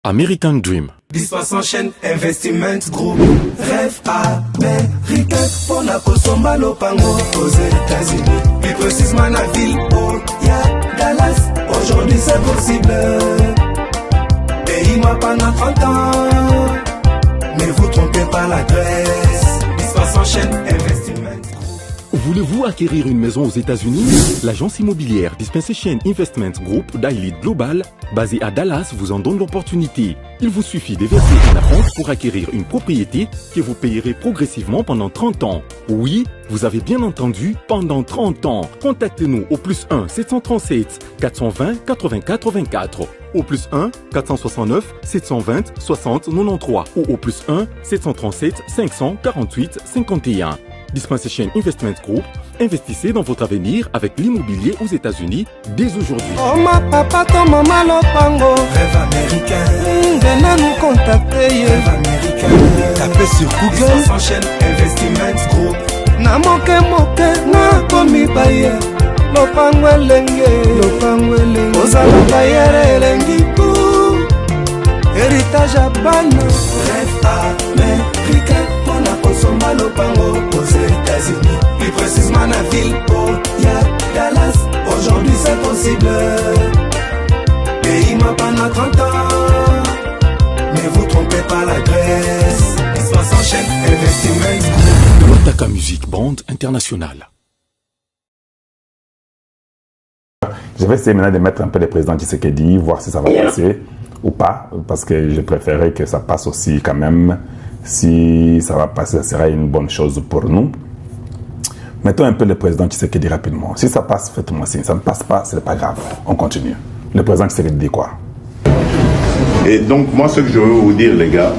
American Dream. Dispace en chaîne, Investment Group. Rêve américain pour la Kosomba Lopango aux États-Unis. Plus précisément la ville où y a Dallas. Aujourd'hui c'est possible. Pays moi pendant 30 ans. Ne vous trompez pas l'adresse. Dispace en chaîne, Investment Group. Voulez-vous acquérir une maison aux États-Unis? L'agence immobilière Dispensation Investment Group d'Elite Global, basée à Dallas, vous en donne l'opportunité. Il vous suffit de verser un acompte pour acquérir une propriété que vous payerez progressivement pendant 30 ans. Oui, vous avez bien entendu, pendant 30 ans. Contactez-nous au +1 737 420 84 24, au +1 469 720 60 93 ou au +1 737 548 51. Dispensation Investment Group, investissez dans votre avenir avec l'immobilier aux États-Unis dès aujourd'hui. Oh ma papa, ton maman Lopango. Rêve américain. Venez nous contacter. Rêve américain. Tapez sur Google. Dispace en chaîne, Investment Group. Na moke na komi baye. Lopango elenge. Ozala bayere elengi tout. Héritage à bana. Rêve américain. Pour la Kosomba Lopango aux États-Unis. Plus précisément la ville où y a Dallas. Aujourd'hui c'est possible. Pays m'a pendant 30 ans. Ne vous trompez pas l'adresse. Dispace en chaîne, Investment. Otaka Music Band International. Je vais essayer maintenant de mettre un peu le président Tshisekedi, voir si ça va passer ou pas, parce que je préférais que ça passe aussi quand même. Si ça va passer, ça sera une bonne chose pour nous. Mettons un peu le président Tshisekedi rapidement. Si ça passe, faites-moi signe. Ça ne passe pas, ce n'est pas grave. On continue. Le président Tshisekedi dit quoi? Et donc, moi, ce que je veux vous dire, les gars,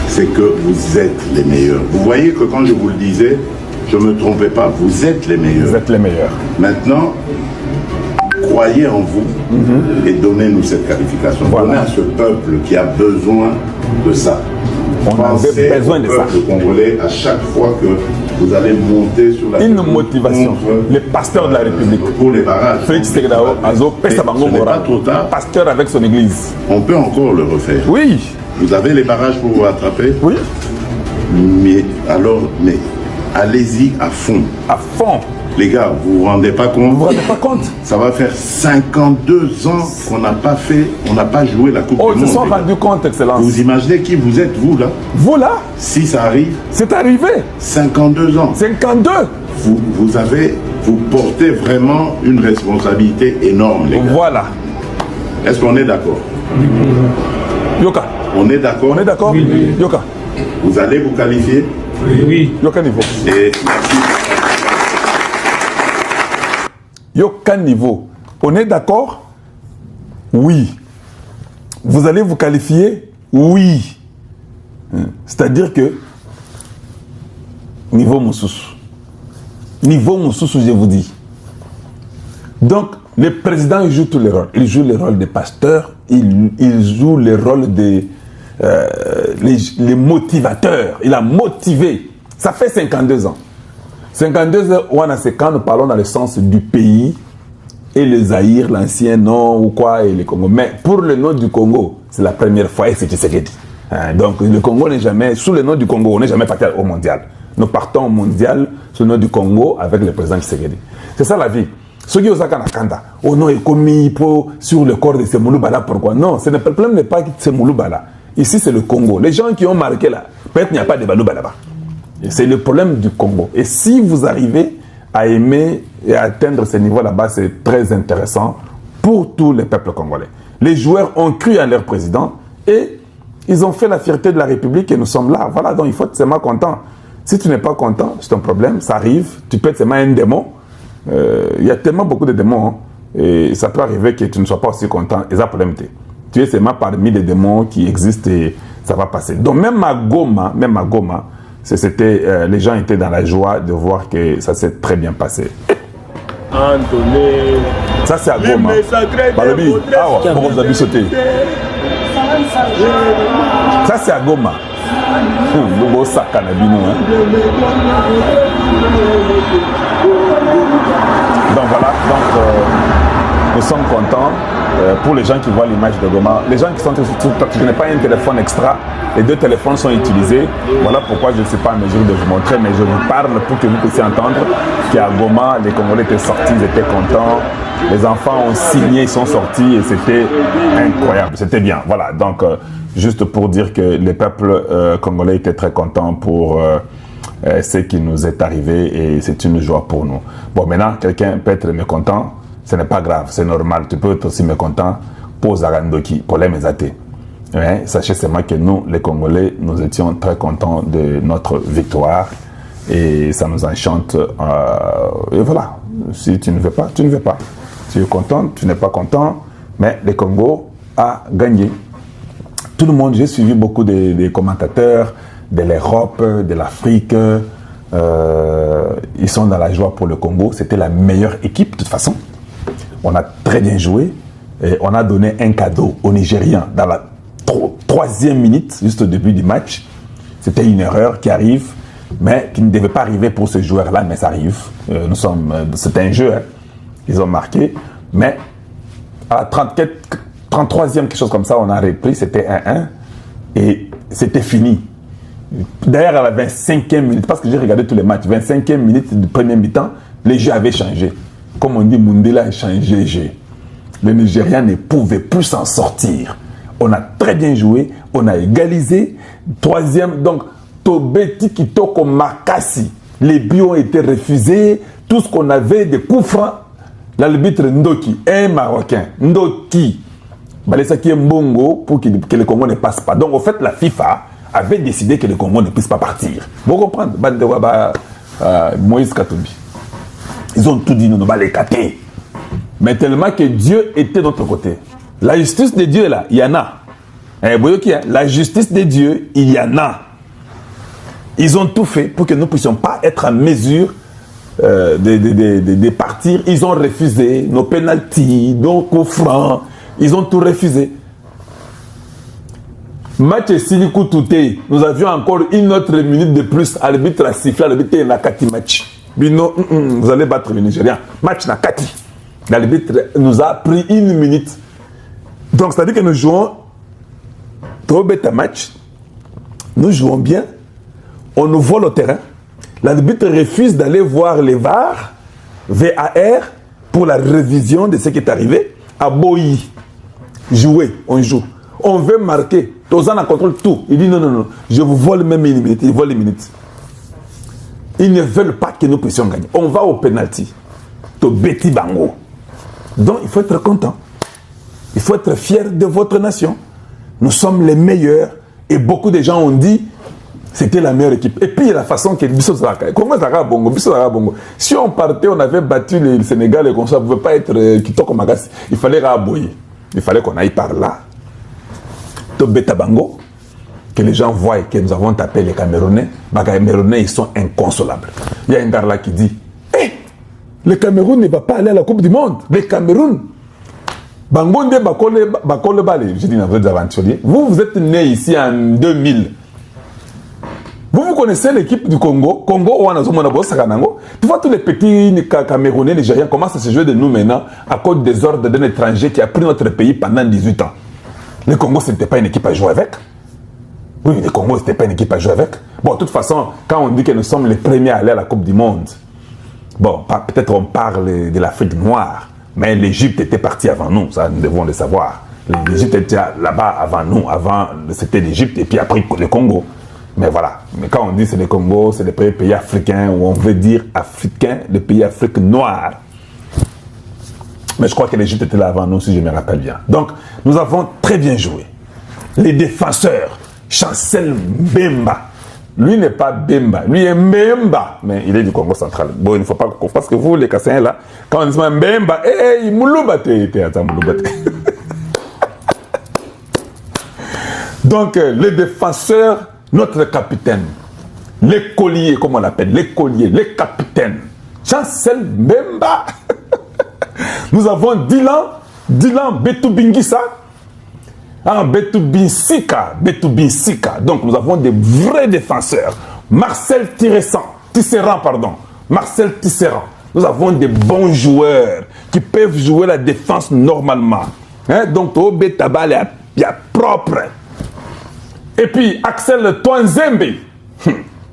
c'est que vous êtes les meilleurs. Vous voyez que quand je vous le disais, je ne me trompais pas. Vous êtes les meilleurs. Vous êtes les meilleurs. Maintenant, croyez en vous et donnez-nous cette qualification. Voilà. Donnez à ce peuple qui a besoin de ça. On Pensez avait besoin au de ça. peuple congolais à chaque fois que vous allez monter sur la Une route motivation. contre, Les pasteurs de la République. pour les barrages. Félix Tshisekedi Azo, Pesa Bango Ce n'est Mora, pas trop tard. pasteur avec son église. On peut encore le refaire. Oui, Vous avez les barrages pour vous rattraper. oui, Mais allez-y à fond. à fond. Les gars, vous vous rendez pas Vous compte? vous rendez pas compte? Ça va faire 52 ans qu'on n'a pas fait, on n'a pas joué la Coupe Oh, du ils se Monde. sont les gars. rendus compte, Excellence. Vous imaginez qui vous êtes, vous, là? Vous là, Si ça arrive, c'est arrivé. 52 ans. 52. Vous portez vraiment une responsabilité énorme, les gars. Voilà. Est-ce qu'on est d'accord? Yoka. On est d'accord? On est d'accord? Oui. Yoka. Vous allez vous qualifier? Oui. Yoka niveau. Et merci. Yoka niveau. On est d'accord? Oui. Vous allez vous qualifier? Oui. C'est-à-dire que niveau Moussous. Niveau Moussous, je vous dis. Donc, le président il joue tous les rôles. Il joue le rôle des pasteurs, il joue le rôle des les motivateurs. Il a motivé. Ça fait 52 ans. 52 ans, c'est quand nous parlons dans le sens du pays et le Zaïre, l'ancien nom ou quoi, et le Congo. Mais pour le nom du Congo, c'est la première fois et c'est Tshisekedi. Donc le Congo n'est jamais, sous le nom du Congo, on n'est jamais parti au mondial. Nous partons au mondial sous le nom du Congo avec le président Tshisekedi. C'est ça la vie. Ceux qui ont ça Kanda, oh non, il commis sur le corps de Semouloubala, pourquoi? Non, le problème n'est pas Semouloubala. Ici, c'est le Congo. Les gens qui ont marqué là, peut-être qu'il n'y a pas de Balouba là-bas. C'est le problème du Congo. Et si vous arrivez à aimer et à atteindre ce niveau là-bas, c'est très intéressant pour tous les peuples congolais. Les joueurs ont cru en leur président et ils ont fait la fierté de la République et nous sommes là. Voilà, donc il faut être seulement content. Si tu n'es pas content, c'est ton problème, ça arrive. Tu peux être seulement un démon. Il y a tellement beaucoup de démons. Hein, et ça peut arriver que tu ne sois pas aussi content. Et ça, problème, tu es seulement parmi les démons qui existent et ça va passer. Donc même à Goma, les gens étaient dans la joie de voir que ça s'est très bien passé. Anthony. Ça c'est à Goma. Balobi, pourquoi vous avez sauté? Ça c'est à Goma. Le sac à Nabino. Donc voilà, nous sommes contents pour les gens qui voient l'image de Goma. Les gens qui sont je n'ai pas un téléphone extra, les 2 téléphones sont utilisés. Voilà pourquoi je ne suis pas en mesure de vous montrer, mais je vous parle pour que vous puissiez entendre qu'à Goma, les Congolais étaient sortis, ils étaient contents. Les enfants ont signé, ils sont sortis et c'était incroyable, c'était bien. Voilà, donc juste pour dire que les peuples congolais étaient très contents pour ce qui nous est arrivé et c'est une joie pour nous. Bon, maintenant, quelqu'un peut être mécontent, ce n'est pas grave, c'est normal. Tu peux être aussi mécontent pour Zarandoki, pour les Mézaté. Mais sachez seulement que nous, les Congolais, nous étions très contents de notre victoire et ça nous enchante. Et voilà, si tu ne veux pas, tu ne veux pas. Tu es content, tu n'es pas content, mais le Congo a gagné. Tout le monde, j'ai suivi beaucoup des commentateurs de l'Europe, de l'Afrique. Ils sont dans la joie pour le Congo. C'était la meilleure équipe, de toute façon. On a très bien joué. Et on a donné un cadeau aux Nigériens dans la 3e minute, juste au début du match. C'était une erreur qui arrive, mais qui ne devait pas arriver pour ce joueur-là, mais ça arrive. C'était un jeu, hein. Ils ont marqué, mais à la 33e, quelque chose comme ça, on a repris, c'était 1-1 et c'était fini. D'ailleurs, à la 25e minute, parce que j'ai regardé tous les matchs, 25e minute du premier mi-temps, les jeux avaient changé. Comme on dit, Mundela a changé jeu. Les Nigériens ne pouvaient plus s'en sortir. On a très bien joué, on a égalisé. 3e, donc, Tobeti Kitoko Makasi. Les buts ont été refusés. Tout ce qu'on avait de coups francs, l'arbitre Ndoki, un Marocain, Ndoki, ça qui est Mbongo pour que le Congo ne passe pas. Donc, en fait, la FIFA avait décidé que le Congo ne puisse pas partir. Vous comprenez? Moïse Katumbi. Ils ont tout dit, nous allons les cater. Mais tellement que Dieu était de notre côté. La justice de Dieu, là, il y en a. La justice de Dieu, il y en a. Ils ont tout fait pour que nous ne puissions pas être en mesure de partir. Ils ont refusé nos pénaltys, nos coups francs. Ils ont tout refusé. Match Silikou Touté, nous avions encore une autre minute de plus. L'arbitre a sifflé, l'arbitre est Nakati match. Bino, vous allez battre le Nigérien. Match Nakati. L'arbitre nous a pris 1 minute. Donc, c'est-à-dire que nous jouons trop bête match. Nous jouons bien. On nous vole au terrain. L'arbitre refuse d'aller voir les VAR, pour la révision de ce qui est arrivé. À Boyi, jouer, on joue. On veut marquer. Tozana contrôle tout. Il dit non, je vous vole même 1 minute. Il vole les minutes. Ils ne veulent pas que nous puissions gagner. On va au penalty. Tobeti Bango. Donc, il faut être content. Il faut être fier de votre nation. Nous sommes les meilleurs. Et beaucoup de gens ont dit c'était la meilleure équipe. Et puis, la façon que Bissot Zaka. Comment Zaka Bongo? Bissot Zaka Bongo. Si on partait, on avait battu le Sénégal et comme ça, on ne pouvait pas être Kitoko Magassi. Il fallait raboyer. Il fallait qu'on aille par là. Tobeta Bango. Que les gens voient que nous avons tapé les Camerounais. Les Camerounais, ils sont inconsolables. Il y a un gars là qui dit le Cameroun ne va pas aller à la Coupe du Monde. Le Cameroun. Bangonde Bakole Bale. Je dis, vous êtes aventuriers. Vous êtes né ici en 2000. Vous connaissez l'équipe du Congo. Congo, tu vois tous les petits Camerounais, Nigériens commencent à se jouer de nous maintenant à cause des ordres d'un étranger qui a pris notre pays pendant 18 ans. Le Congo, ce n'était pas une équipe à jouer avec. Oui, le Congo, ce n'était pas une équipe à jouer avec. Bon, de toute façon, quand on dit que nous sommes les premiers à aller à la Coupe du Monde, bon, peut-être on parle de l'Afrique noire, mais l'Égypte était partie avant nous, ça nous devons le savoir. L'Égypte était là-bas avant nous, avant c'était l'Égypte et puis après le Congo. Mais voilà, mais quand on dit c'est le Congo, c'est le pays africain, où on veut dire africain, le pays Afrique noire. Mais je crois que l'Égypte était là avant nous, si je me rappelle bien. Donc, nous avons très bien joué. Les défenseurs, Chancel Mbemba. Lui n'est pas Bemba, lui est Mbemba, mais il est du Congo central. Bon, il ne faut pas parce que vous, les Cassins, là, quand on dit Mbemba, il mouloubate. Donc, les défenseurs, notre capitaine, l'écolier, comme on l'appelle, l'écolier, les capitaines, Chancel Mbemba. Nous avons Dylan Betubingisa, Betubinsika. Donc nous avons des vrais défenseurs. Marcel Tisserand. Nous avons des bons joueurs qui peuvent jouer la défense normalement. Hein? Donc, Tobe Tabal est propre. Et puis, Axel Toanzembe.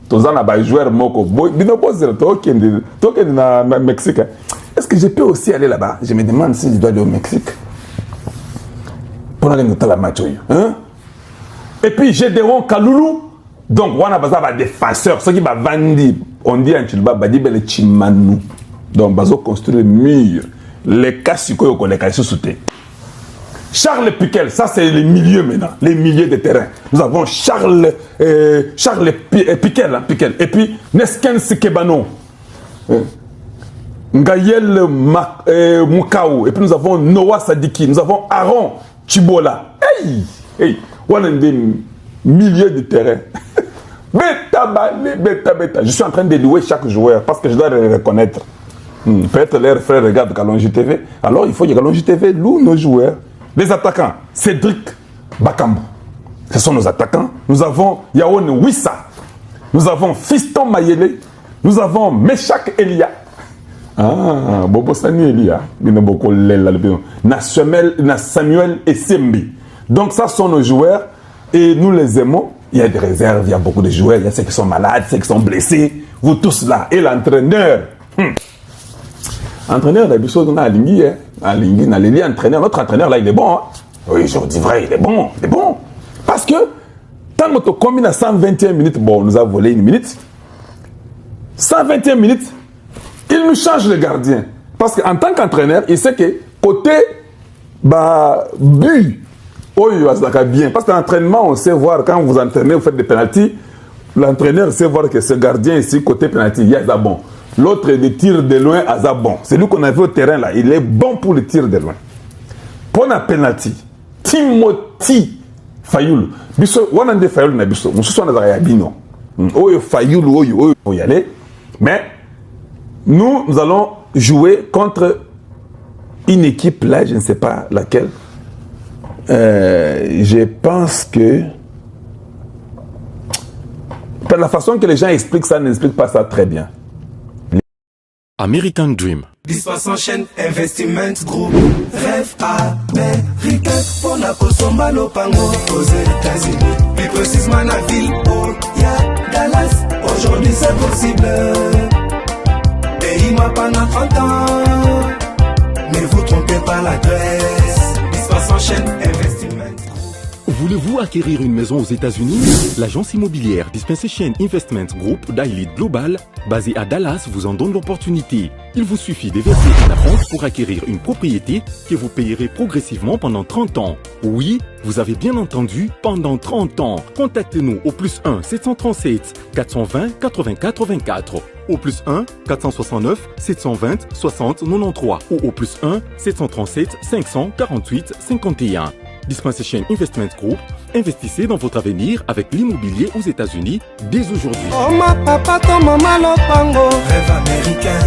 Tozana ba joueur moko. Bino bozero token na Mexique. Est-ce que je peux aussi aller là-bas? Je me demande si je dois aller au Mexique. Pour aller noter la match. Hein? Et puis, Gédéon Kaloulou. Donc, on a besoin d'un défenseur. Ce qui va vendre, on dit en Chilba, bah, dit le Chimanou. Donc, on va construire le mur. Les Kassiko, on les casse sous terre. Charles Piquel, ça c'est les milieux maintenant, les milieux de terrain. Nous avons Charles Piquel, hein, Piquel. Et puis Neskens Kebano, Ngaïel Moukao. Et puis nous avons Noah Sadiki, nous avons Aaron Chibola. Hey, on a des milieux de terrain. Beta. Je suis en train de louer chaque joueur parce que je dois les reconnaître. Peut-être leurs frères regardent Kalonji TV. Alors il faut que Kalonji TV loue nos joueurs. Les attaquants, Cédric Bakambu. Ce sont nos attaquants. Nous avons Yaon Wissa. Nous avons Fiston Mayele. Nous avons Meshak Elia. Ah, Bobo Sani Elia. Samuel Essembi. Donc ça sont nos joueurs et nous les aimons. Il y a des réserves, il y a beaucoup de joueurs. Il y a ceux qui sont malades, ceux qui sont blessés. Vous tous là. Et l'entraîneur. Entraîneur d'Abisso, on a Alingui, entraîneur. Notre entraîneur là, il est bon. Hein? Oui, je vous dis vrai, il est bon. Parce que, tant que tu combines à 121 minutes, bon, on nous a volé une minute. 121 minutes, il nous change le gardien. Parce qu'en tant qu'entraîneur, il sait que côté but, bien. Parce que l'entraînement, on sait voir, quand vous entraînez, vous faites des pénaltys, l'entraîneur sait voir que ce gardien ici, côté pénalty, il y a ça bon. L'autre est de tir de loin à Zabon. C'est lui qu'on a vu au terrain là. Il est bon pour le tir de loin. Pour la penalty, Timothy Fayoul. Biso, Wanande Fayoul na biso. Nous sommes dans la bino. Oyo Fayoul, oyo, faut y aller. Mais nous allons jouer contre une équipe là, je ne sais pas laquelle. Je pense que par la façon que les gens expliquent ça, n'explique pas ça très bien. American Dream. Dispassant chaîne Investiment Group. Rêve américain pour la Kosomba Lopango aux États-Unis. Plus précisément la ville où y'a Dallas. Aujourd'hui c'est possible. Pays m'a pendant 30 ans. Ne vous trompez pas l'adresse. Dispassant chaîne Investiment Group. Voulez-vous acquérir une maison aux États-Unis? L'agence immobilière Dispensation Investment Group d'Elite Global, basée à Dallas, vous en donne l'opportunité. Il vous suffit de verser un acompte pour acquérir une propriété que vous payerez progressivement pendant 30 ans. Oui, vous avez bien entendu, pendant 30 ans. Contactez-nous au +1 737 420 84 24, au +1 469 720 60 93 ou au +1 737 548 51. Dispensation Investment Group, investissez dans votre avenir avec l'immobilier aux États-Unis dès aujourd'hui. Oh ma papa, ton maman Lopango. Rêve américain.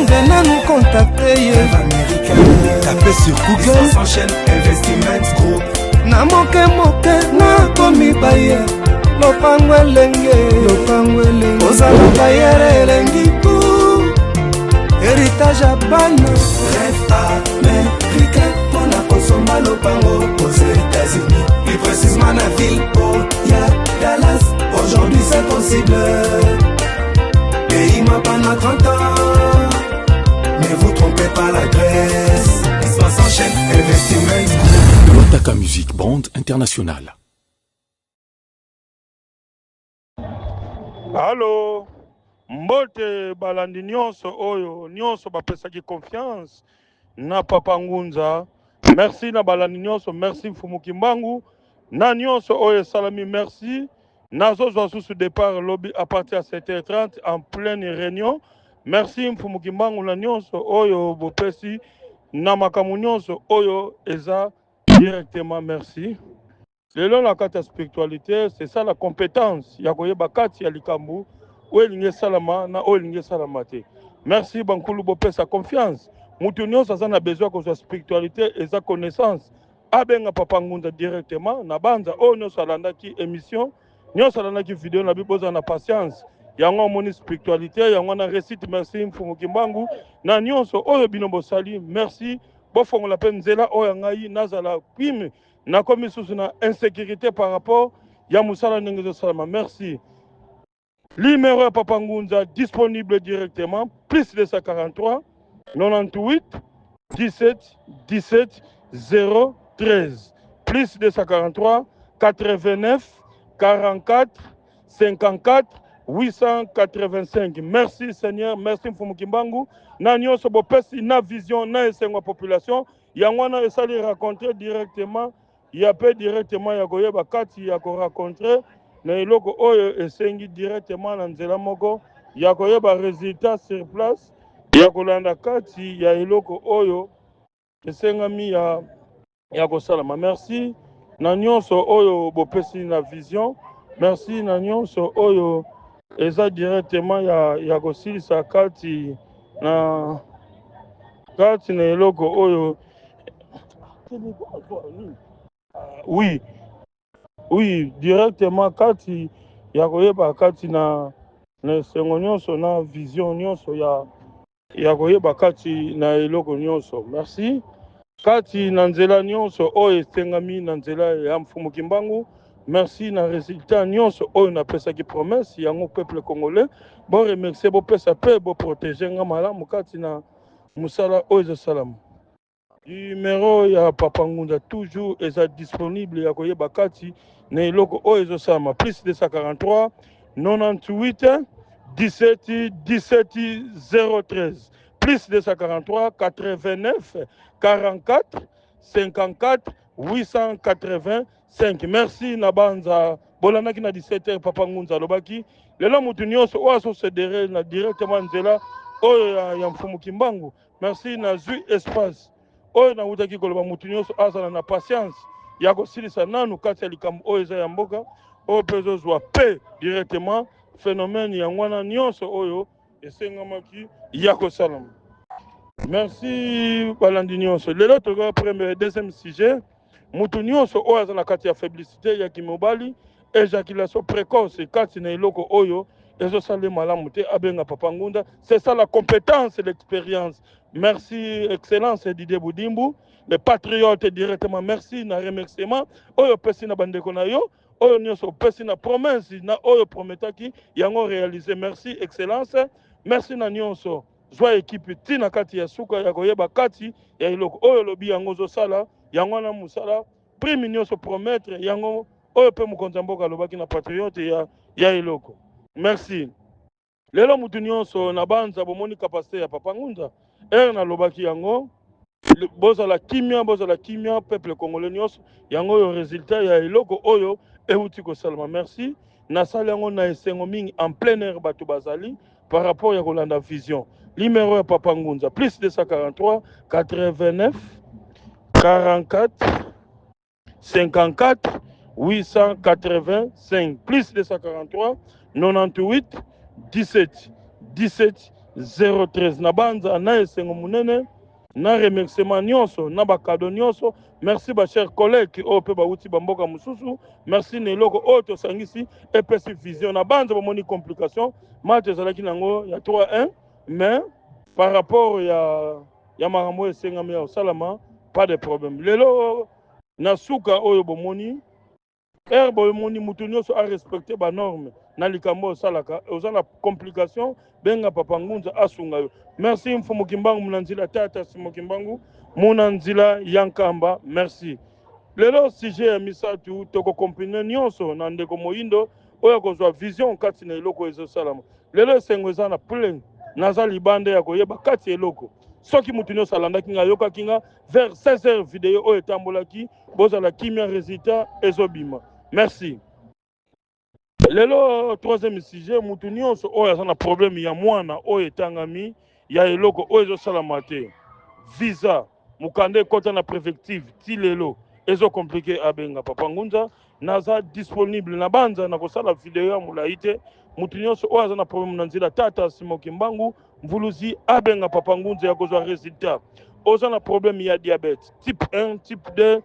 Venez nous contacter. Rêve américain. Tapez sur Google. Dispassant chaîne Investiment Group. Na moke na komi baye. Lopango elenge. Ozala bayere elengi pou. Héritage à bana. Rêve américain. Pour la Kosomba Lopango aux États-Unis. Plus précisément la ville où y'a Dallas. Aujourd'hui c'est possible. Pays m'a pendant 30 ans. Ne vous trompez pas l'adresse. Dispassant chaîne Investiment. Lotaka Music Band International. Allô, mbote balandi nyonso oyo nyonso bapesaki confiance na Papa Ngunza. Merci na balandi nyonso, merci Mfumuki Mbangu na nyonso oyo salami, merci. Nazozwa sous départ lobby à partir à 7h30 en pleine réunion. Merci Mfumuki Mbangu na nyonso oyo bopesi na makamu nyonso oyo eza directement, merci. Lelo na kati ya spiritualité, c'est ça la compétence ya koyeba kati ya likambu oyo elingi salama na oyo elingi salama te. Merci bankulu bopesa confiance. Mutu nyonso aza na besoin kozwa spiritualité eza connaissance. Abenga Papa Ngunza directement na banza oyo nyonso alandaki émission, nyonso alandaki vidéo na biboza na patience. yango moni spiritualité yango na récite merci mfumu kimbangu na nyonso oyo bino bosali merci bofongola pe nzela oyo ngai nazala kwime nakomi susu na insécurité par rapport ya musala ndenge ezosalama merci. Numéro ya Papa Ngunza disponible directement, plus de 143 98 17 17 013. Plus de 143 89 44 54 885. Merci Seigneur, merci Mfumu Kimbangu. Na nyonso bopesi na vision na esengo population. Yangwana esali rencontrer directement, ya pe directement ya koyeba kati ya ko rencontrer na eloko oyo esengi directement na nzela moko ya koyeba résultat sur place ya kolanda kati ya eloko oyo esengami ya kosalama. Merci na nyonso oyo bopesi na vision, merci na nyonso oyo eza directement ya kosilisa kati na eloko oyo oui directement kati ya koyeba kati na esengo nyonso na vision nyonso ya koyeba kati na eloko nyonso. Merci kati na nzela nyonso oyo esengami na nzela ya Mfumu Kimbangu. Merci na résultat nyonso oyo napesaki promesse yango peuple congolais bo remercier bopesa pe bo protéger nga malamu kati na musala oyo ezosalama. Numéro ya Papa Ngunza toujours est disponible ya koyeba kati na eloko oyo ezosalama plus de 143 98 17 17 013 plus de 143 89 44 54 885. Merci Nabanza bolanaki na 17h Papa Ngunza lobaki lelo mutu nyonso oyo asosedere na directement nzela oyo ya Mfumu Kimbangu. Merci na zui espace oyo na utaki koloba mutu nyonso azala na patience ya kosilisa nanu kati ya likambo oyo eza ya mboka oyo mpe ezozwa pe directement phénomène ya ngwana nyonso oyo esengamaki ya kosalama. Merci balandi nyonso. Lelo toka premier deuxième sujet mutu nyonso oyo aza na kati ya féblicité ya kimobali éjaculation précoce kati na eloko oyo ezosala malamu te abenga Papa Ngunza. C'est ça la compétence et l'expérience. Merci excellence Didier Boudimbu, les patriotes directement merci na remerciement oyo pesi na bandeko na yo oyo nyonso pesi na promesse na oyo prometaki yango réaliser. Merci excellence, merci na nyonso zwa équipe tina kati ya suka ya koyeba kati ya eloko oyo lobi yango zosala yango na musala prime nyonso promettre yango oyo pe mokonzi mboka lobaki na patriote ya eloko. Merci. Lelo mutu nyonso na banza bomoni capacité ya Papa Ngunza na lobaki yango bozala kimia peuple congolais nyonso yango oyo résultat ya eloko oyo euti kosalama. Merci na sala yango na esengo mingi en plein air bato bazali par rapport ya kolanda vision. Numéro ya Papa Ngunza plus de 143 89 44 54 885 plus de 143 98 17 17 013 na banza na esengo munene na remerciement nyonso na bakado nyonso. Merci ba chers collègues oyo pe bauti bamboka mususu. Merci na eloko oyo tosangisi epesi vision na banza bomoni complication match ezalaki nango ya 3-1 mais par rapport ya makambo esengami ya osalama pas de problème. Lelo na suka oyo bomoni bomoni mutu nyonso a respecter ba norme na likambo osalaka ozala complication benga Papa Ngunza asunga yo. Merci Mfumu Kimbangu munanzila tata Simo Kimbangu munanzila yankamba. Merci. Lelo sujet ya misatu toko kompine nyonso na ndeko moyindo oyo kozwa vision kati na eloko ezosalama. Lelo esengo eza na plein naza libande ya koyeba kati eloko soki mutu nyonso alandaki nga yokaki nga vers 16h video oyo etambolaki bozala kimia résultat ezobima. Merci. Lelo troisième sujet mutu nyonso oyo aza na problème ya mwana oyo etangami ya eloko oyo ezosalama te visa mukande kota na préfective ti lelo ezo compliqué abenga Papa Ngunza naza disponible na banza na kosala video ya mulayi te. Mutu nyonso oyo aza na problème na nzela tata Simo Kimbangu mvuluzi abenga Papa Ngunza ya kozwa résultat. Oza na problème ya diabète type 1 type 2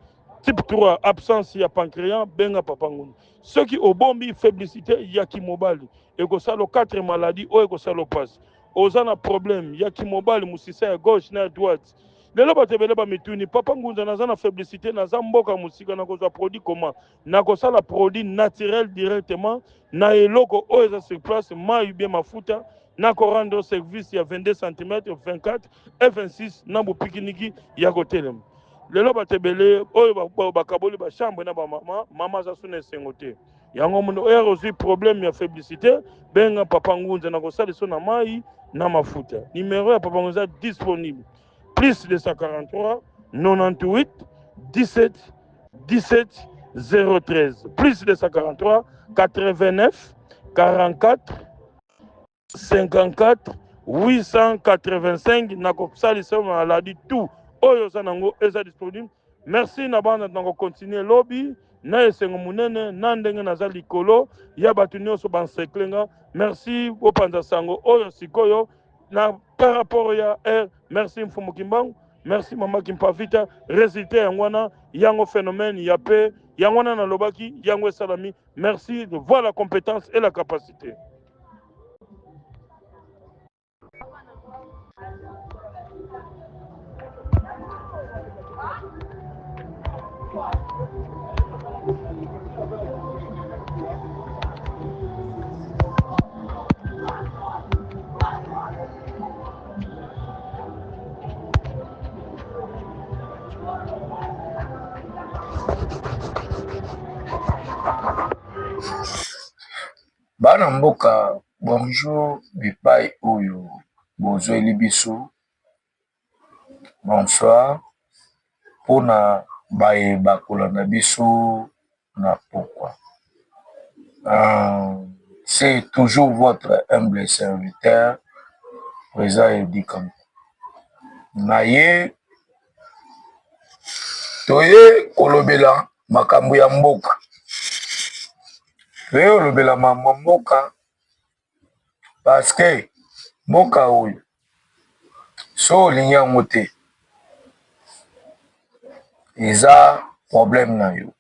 Type 3, absence ya pancréas, benga papa ngunza. Ceux qui ont bombi faiblicité, ya ki mobali. Et que ça, le 4 maladies, ou et que ça le passe. Ozana problème, ya ki mobali, musisa à gauche, na droite. Lelo batebele ba mituni, papa ngunza nazana faiblicité, naza mboka musika na koza produit comment? Na kosa la produit naturel directement, na eloko o eza sur place, ma bien mafuta, na ko rendre service ya 22 cm, 24 et 26 na bo pikiniki ya kotelem. Lelo batebele oyo bakaboli ba chambre na ba mama za suna esengo te. Yango mundo oyo reçu problème ya faiblicité, benga papa ngunza na kosala so na mai na mafuta. Numéro ya papa ngunza disponible. Plus 243 98 17 17 013. Plus 243 89 44 54 885 na kosala so maladie tout. Oyo zanango eza disponible. Merci na bana nango continuer lobby na esengo munene na ndenge naza likolo ya batu nyonso banseklenga. Merci opanza sango oyo sikoyo na par rapport ya merci mfumu kimbangu, merci mama kimpavita résultat yangwana yango phénomène ya paix yangwana na lobaki yango salami. Merci de voir la compétence et la capacité. Bana mboka, bonjour, bipai oyo, bozweli biso, bonsoir, pona baye bakolanda biso na pokwa. C'est toujours votre humble serviteur, Président Edi Kanku. Naye, toye kolobela makambo ya mboka. Toye kolobela mboka, parce que mboka oyo, so olingi yango te, eza problème na yo.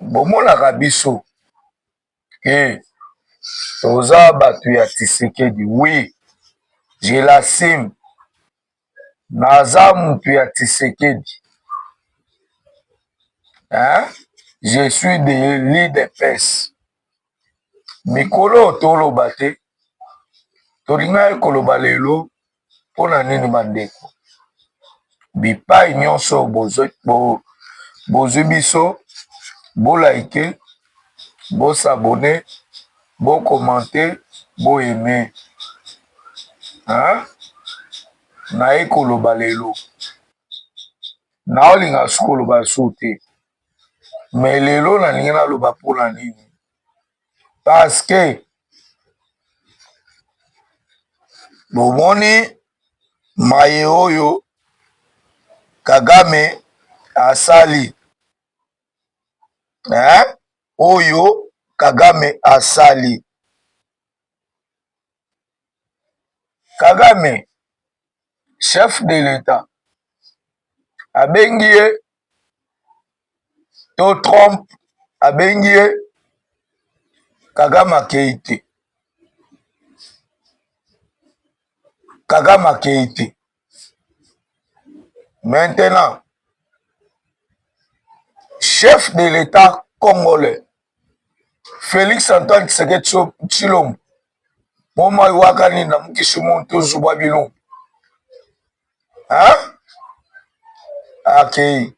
Bomonaka biso ke toza batu ya Tshisekedi. Oui, je l'assume, naza mutu ya Tshisekedi. Je suis de l'IDPS. Mikolo toloba te, tolinga koloba lelo pona nini bandeko. Bipai nyonso bozwi biso, bo like, bo s'abonner, bo commenter, bo aimer. Na koloba lelo. Na olinga koloba soute. Mais lelo na linga na loba pona nini. Parce que bomoni maye oyo Kagame asali. Oyo Kagame asali. Kagame, chef de l'État, abengie to Trump, abengie Kagame Keïte. Kagame Keïte. Maintenant, chef de l'État congolais, Félix Antoine Tshisekedi Tshilombo, moma wakani na mukishumu tozubwa bilumbu. Akei.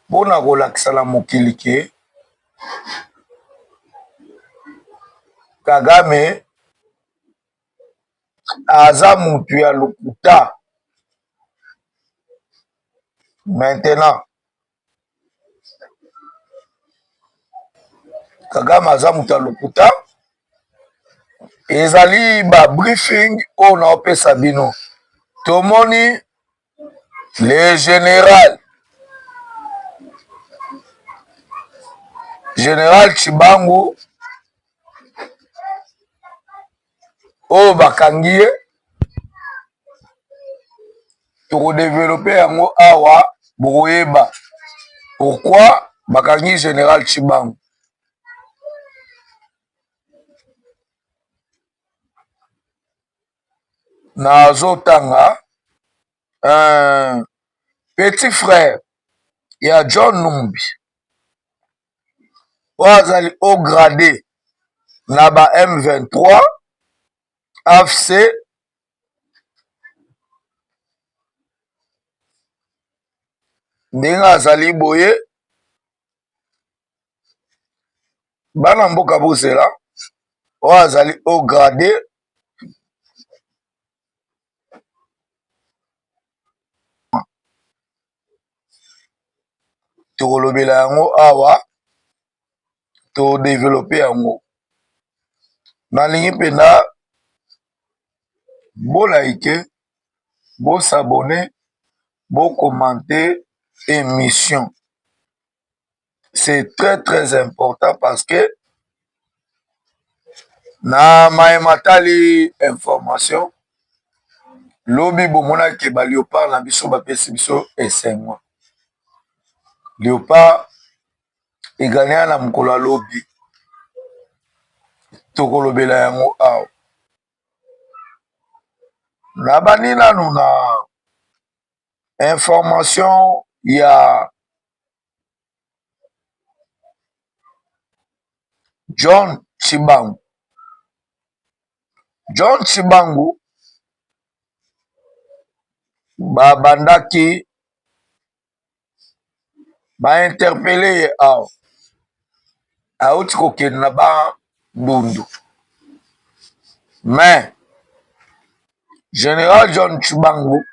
Bona kolakisa na mokili ke Kagame aza mutu ya lokuta. Maintenant, Kagame aza mutu ya lokuta. Ezali ba briefing o na opesa bino. Tomoni le général Chibangu o bakangi ye tokodéveloppe yango awa bokoyeba pourquoi bakangi général Chibangu. Nazotanga un petit frère ya John Numbi oyo azali au gradé na ba M23 AFC ndenge azali boye bana mboka bozela oyo azali au gradé tokolobela yango awa todéveloppe yango. Nalingi mpena bolaike bosabone bokommente émission. C'est très très important parce que na mayematali information lobi bomonaki ba Léopard na biso bapesi biso esengo. Léopard egania na mokolo ya lobi tokolobela yango awa na bani nanu na information ya John Chibangu. John Chibangu babandaki bainterpele ye awa auti kokende na bandundu mais général John Chibangu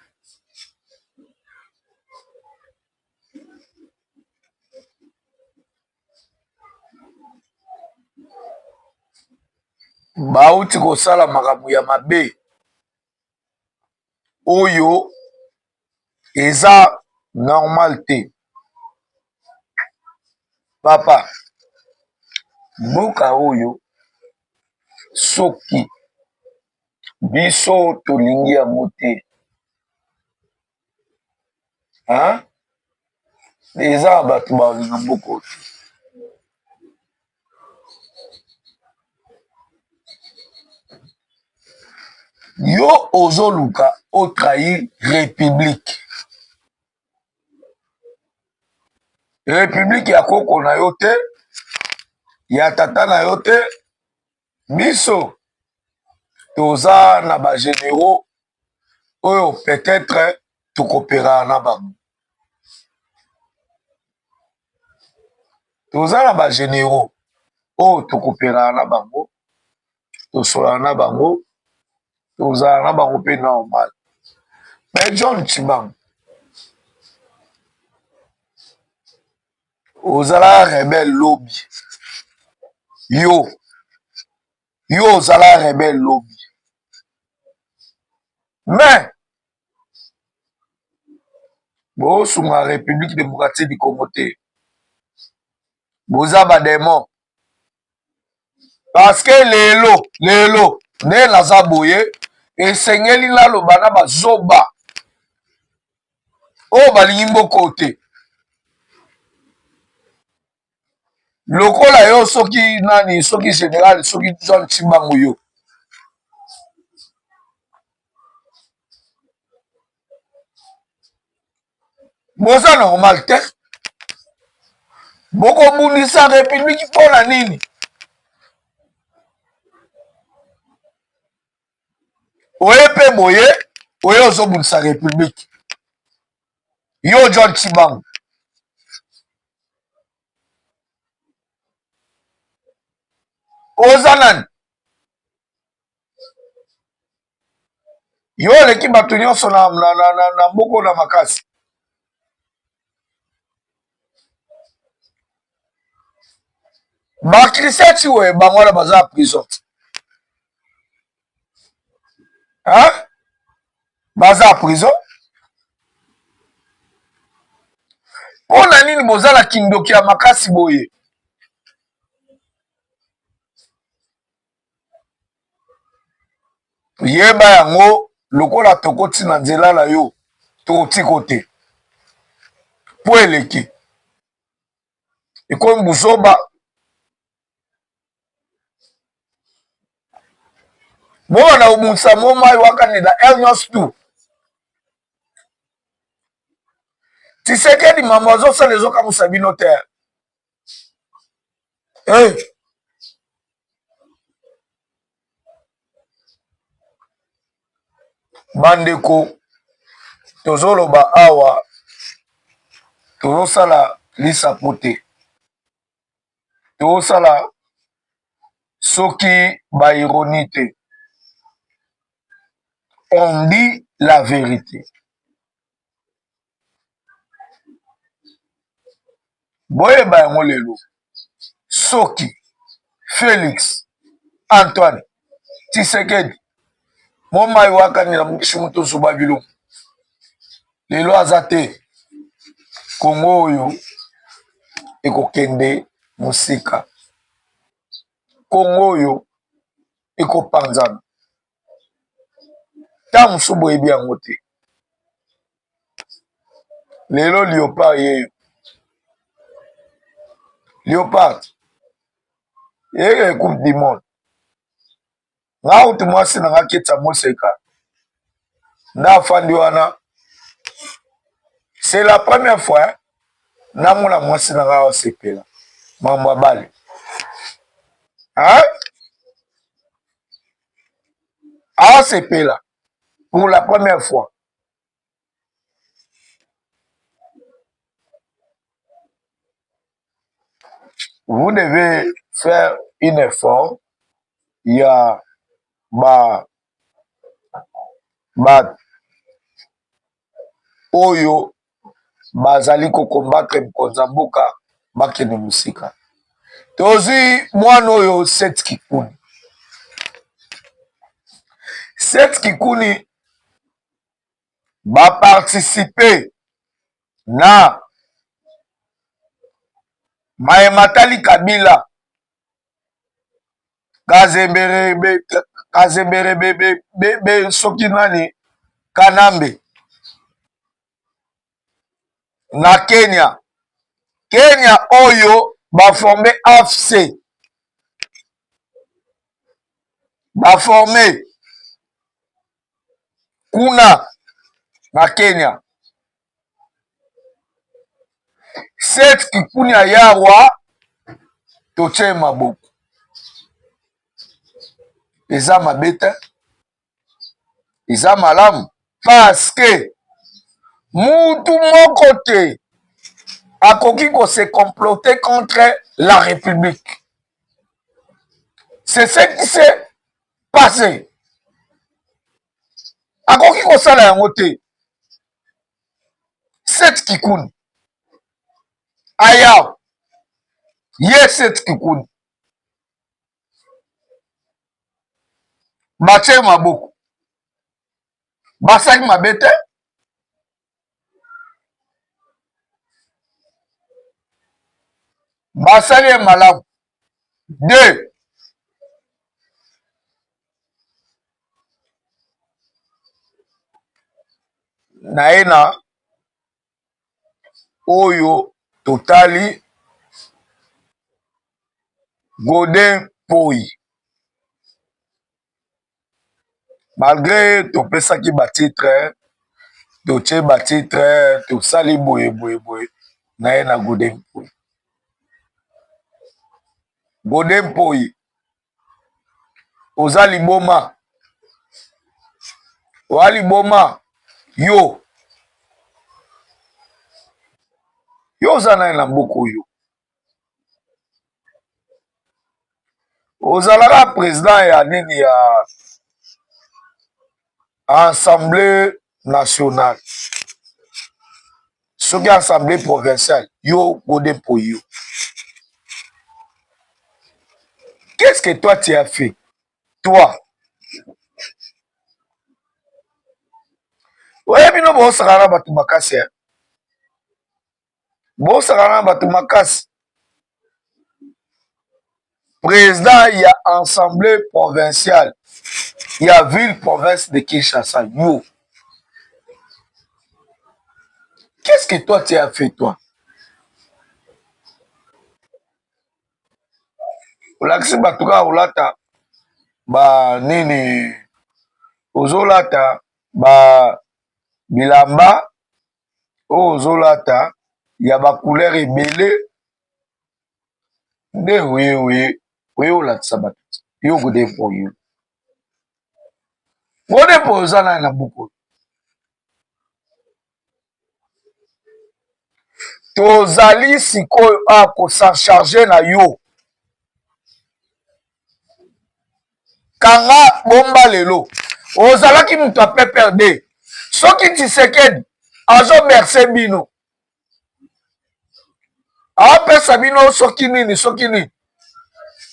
bauti kosala makambo ya mabe oyo eza normal te. Papa mboka oyo soki biso tolingi yango te eza bato balinga mboka oyo yo ozoluka otrahir république. République ya koko na yo te ya tata na yo te. Biso toza na bagénéraux oyo peut-être tokopera na bango. Toza na bagénéraux oyo tokopera na bango, tosola na bango, toza na bango mpe normal. Mais John Chibangu ozala rebelle lobby. Yo ozala rebelle lobby. Mais bosunga République démocratique du Congo te. Boza badémon. Parce que lelo nde naza boye esengeli naloba na bazoba oyo balingi mboko te. Lokola yo soki nani soki général soki John Chibangu yo boza normal te. Bokobundisa république mpona nini? Oye mpe boye oye ozobundisa république yo John Chibangu. Oza nani? Yo oleki bato nyonso na mboko na makasi. Bakristian ti oye bango wana baza na prison. Baza na prison. Mpona nini boza na kindoki ya makasi boye? Yeba yango lokola tokoti na nzela na yo toti côté po eleki ikomi buzoba bona obungisa momai wakanida elnos tu Tshisekedi mama azosala ezokamusa bino te bandeko tozoloba awa tozosala lisapo te tozosala soki baironie te on dit la vérité boyeba yango lelo soki Félix Antoine Tshisekedi momai wakanila mokisi moto zoba biloko lelo aza te kongo oyo ekokende mosika kongo oyo ekopanzana ta mosu boyebi yango te lelo Léopard yeyo Léopard yeye coupe du monde nga uti mwasi na nga ketsa moseka nda afandi wana c'est la première fois namona mwasi na nga osepela mambo ya bale aosepela pour la première fois vous devez faire un effort il y a oyo bazali kokombattre mkonza mboka bakende mosika tozwi mwana oyo Seth Kikuni baparticipe na Mayematali Kabila Kazemberebe soki nani Kanambe na Kenya oyo baforme AFC baforme kuna na Kenya Seth Kikuni ayawa toche maboko eza mabete eza malamu parce que mutu moko te akoki ko se comploter contre la République. C'est ce qui s'est passé. Akoki ko sala yango te. Seth Kikuni aya ye Seth Kikuni batie maboko basali mabete basali malamu de naena oyo totali Godin Poi malgré topesaki batitre totie batitre tosali boye naena Godin Poi oza liboma oa liboma yo oza naye na mboka oyo ozalaka président ya nini ya assemblée nationale soki assemblée provinciale yo Godin Poi yo qu'est-ce que toi tu as fait toi oyebi no bosaka na bato makasi bosaka na bato makasi président ya assemblée provinciale ya ville province de Kinshasa yo Qu'est-ce que toi tu as fait, toi? Olakisi batuka olata ba nini, ozolata ba bilamba oyo ozolata ya ba couleur ebele nde oye olatisa bato yo godepo yo godepo oza nani na buku tozali sikoyo kosancharge na yo kanga bomba lelo ozalaki moto ya PPRD soki Tshisekedi azoberse bino apesa bino soki nini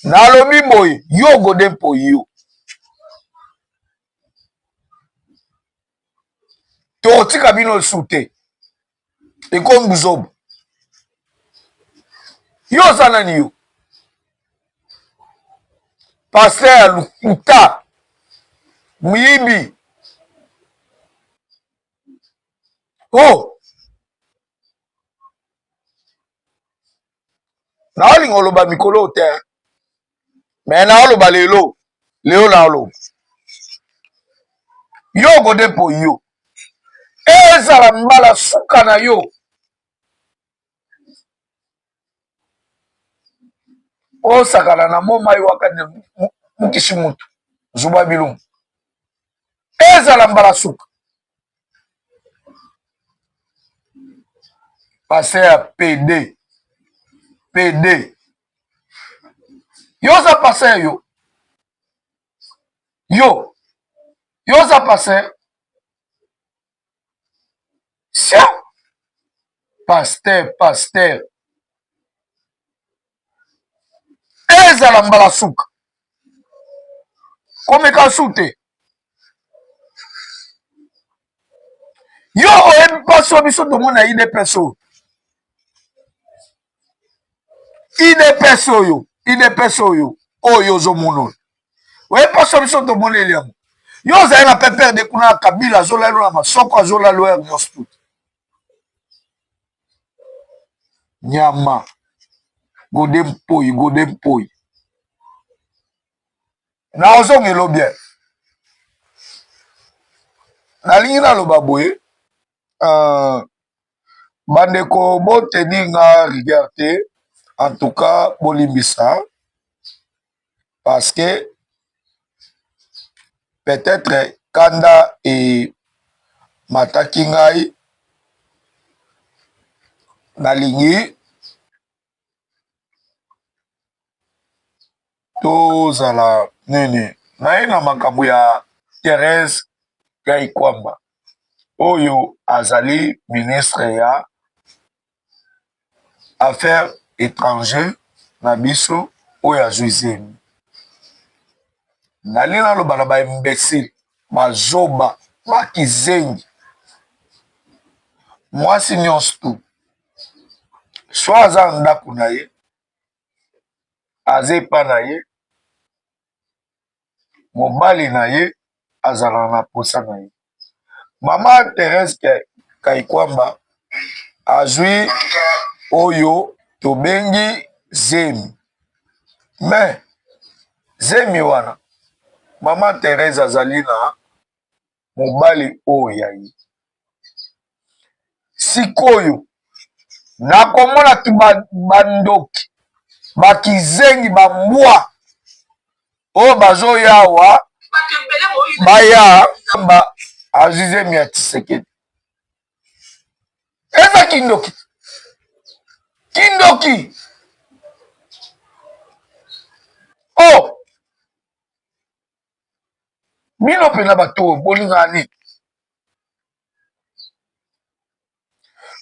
nalobi boye yo godepo yo tokotika bino su te ekomi buzobo yo oza nani yo paster ya lukuta muyibi o naolinga oloba mikolo te me naoloba lelo naoloba yo godepo yo ezala mbala suka na yo osakana na momai wakati mukisi mutu zuba bilungu ezala mbala suka pase ya PD yo oza paser yo oza paser sia paster ezala mbala suka komeka su te yo oyebi mpasi oyo biso tomona idps oyo ozomona oyo oyebi mpasi oyo biso tomona eliango yo ozali na PPRD kuna na Kabila azolalo na masoko azolalo ya nyonso nyama gode mpoi na ozongelo bien nalingi naloba boye bandeko boteni nga rigueur te en tout cas bolimbisa parce que peut-être kanda e mataki ngai nalingi tozala nini naye na makambo ya Thérèse Gaikwamba oyo azali ministre ya affaires étrangères na biso oyo azwi zemi nali naloba na baimbesile bazoba bakizengi mwasi nyonso tu so aza na ndako na ye aza epa na ye mobali na ye azala na posa na ye mama Thérèse Kaikwamba azwi oyo tobengi zemi me zemi wana mama Thérèse azali na mobali oyo ya ye sikoyo nakomona tu bandoki bakizengi bambwa oyo bazoyawa baya azwi zemi ya Tshisekedi eza kindoki bino mpena bato oyo bolingaka nini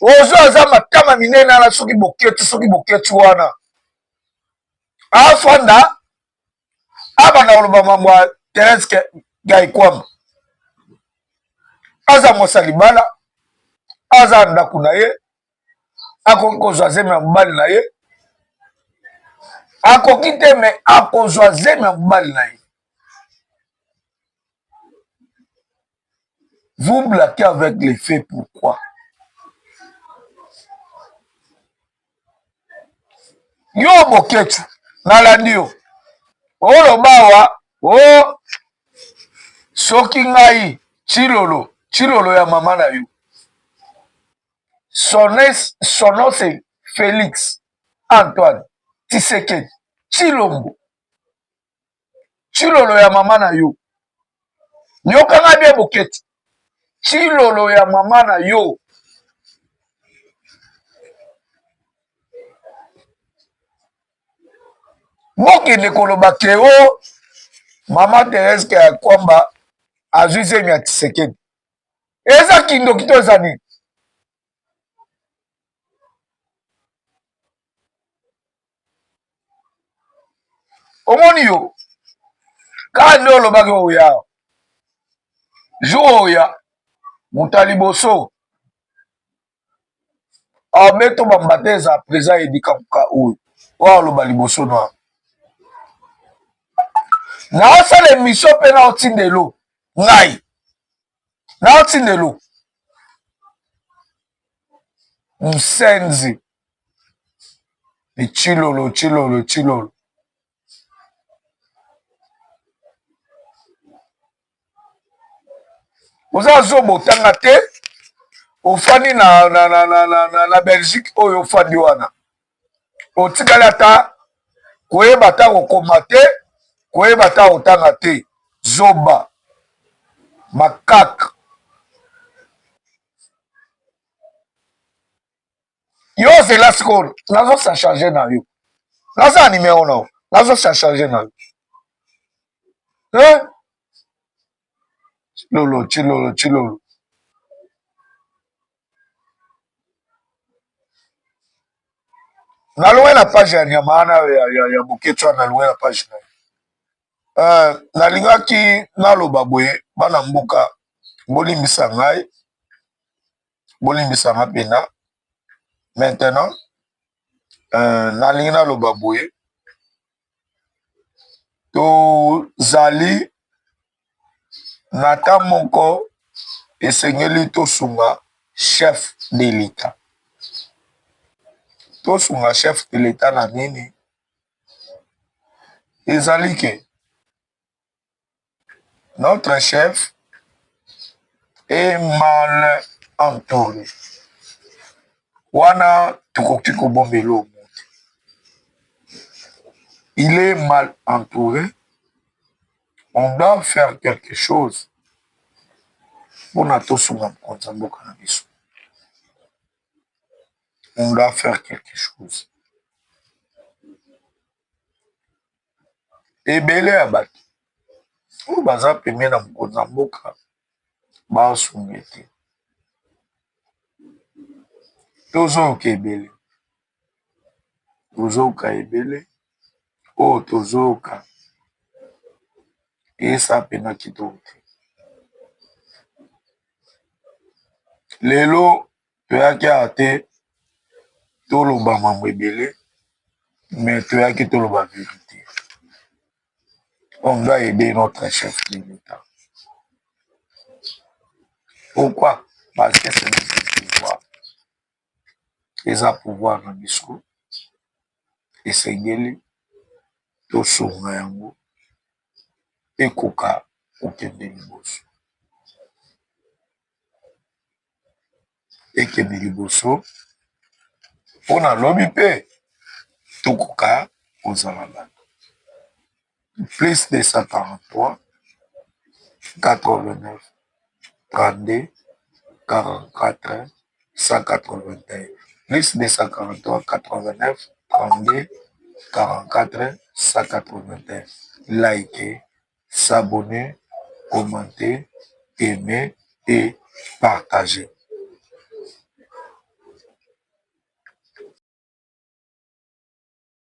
ozo aza matama minene ala soki boketi wana afanda abanda koloba mambo ya Thérèse Gaikwamba aza mwasa libala aza ndako na ye akoki kozwa zemi ya mobali na ye akoki te me akozwa zemi ya mobali na ye vous blaquez avec les faits pourquoi Yo boketu nalandi yo oloba awa o soki ngai chilolo ya mama na yo sonose Félix Antoine Tshisekedi chilolo ya mama na yo nyokanga bie boketi chilolo ya mama na yo bokende koloba ke o mama Thérèse ya kwamba azwi zemi ya Tshisekedi eza kindoki to eza nini omoni yo kaka nde olobaki oya jour oya moto ya liboso abeto bambate eza présent edikamuka oyo oyo aloba liboso na naosala émission mpe naotindelo ngai naotindelo msenzi chilolo oza zobo otanga te ofandi na Belgique oyo ofandi wana otikali ata koyeba ta kokoma te koyeba ta kotanga te zoba makaka yo zela sikoyo nazosa charge na yo naza nimero na yo nazosa charge na yo chilolo nalonge na page ya nyama wana ya boketu wana nalonge na page na yo nalingaki naloba boye bana mboka bolimbisa ngai bolimbisanga mpena maintenant nalingi naloba boye tozali na ta moko esengeli tosunga chef de l'État tosunga chef de l'État na nini ezali ke notre chef est mal entouré wana tukoki kobombela omo il est mal entouré on doit faire quelque chose mpona tosunga mokonzi ya mboka na biso on doit faire quelque chose ebele ya bato oyo baza pembe na mokonzi ya mboka basunga te tozoyoka ebele oyo tozoyoka esa pena kitoko te lelo toyaki awa te toloba mambo ebele mais toyaki toloba vérité on doit aider notre chef de l'État pourquoi parce que c'est notre pouvoir eza pouvoir na biso esengeli tosunga yango ekoka kokende liboso ekende liboso mpona lobi mpe tokoka kozala bato plus de 143 89 32 44 181 plus de 143 89 32 44 181 likez, s'abonner, commenter, aimer et partager.